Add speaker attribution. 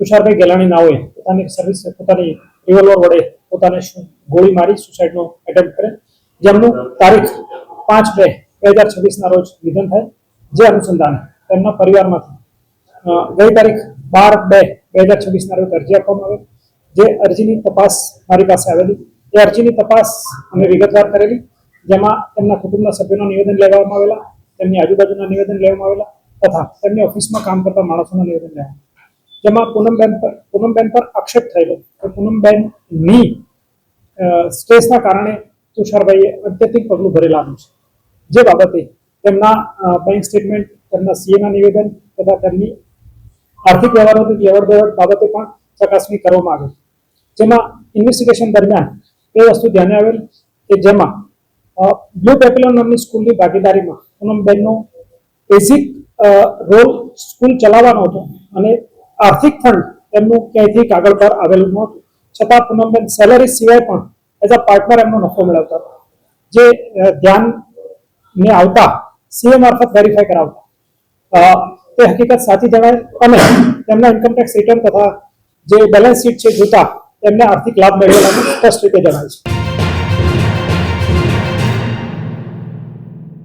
Speaker 1: તુષારભાઈ ગેલાણી નાઓએ પોતાની રિવોલ્વર વડે પોતાને ગોળી મારી સુસાઇડનો એટેમ્પ્ટ કરે, જેમનું તારીખ 5/2/2026 રોજ નિધન થાય. જે અનુસંધાને તેમના પરિવારમાંથી ગઈ તારીખ 12/2/2026 રોજ અરજી આપવામાં આવેલ. જે અરજીની તપાસ મારી પાસે આવેલી. એ અરજીની તપાસ અમે વિગતવાર કરેલી, જેમાં તેમના કુટુંબના સભ્યોના નિવેદન લેવામાં આવેલા, તેમની આજુબાજુના નિવેદન લેવામાં આવેલા તથા તેમની ઓફિસમાં કામ કરતા માણસોના નિવેદન લેવામાં, જેમાં પૂનમબેન પર આક્ષેપ થયેલો કે પૂનમબેનની સ્ટ્રેસના કારણે તુષારભાઈએ અત્યધિક પગલું ભરેલાનું છે. જે બાબતે તેમના બેંક સ્ટેટમેન્ટ, તેમના સીએના નિવેદન તથા તેમની આર્થિક વ્યવહારોની લેવડ દેવડ બાબતે પણ ચકાસણી કરવામાં આવી, જેમાં ઇન્વેસ્ટિગેશન દરમિયાન એ વસ્તુ ધ્યાને આવેલ કે જેમાં બ્લુ પેપિલોન નામની સ્કૂલની ભાગીદારીમાં પૂનમબેનનો બેઝિક રોલ સ્કૂલ ચલાવવાનો હતો અને આર્થિક ફંડ તેમનું ક્યાંયથી કાગળ પર આવેલું નહોતું, છતાં પૂનમબેન સેલરી સિવાય પણ એઝ અ પાર્ટનર એમનો નફો મેળવતા હતા. જે ધ્યાનને આવતા સીએ મારફત વેરીફાઈ કરાવતા તે હકીકત સાચી જણાય અને તેમના ઇન્કમટેક્સ રિટર્ન તથા જે બેલેન્સ શીટ છે જોતા તેમને આર્થિક લાભ મેળવેલાનું સ્પષ્ટ રીતે જણાય છે.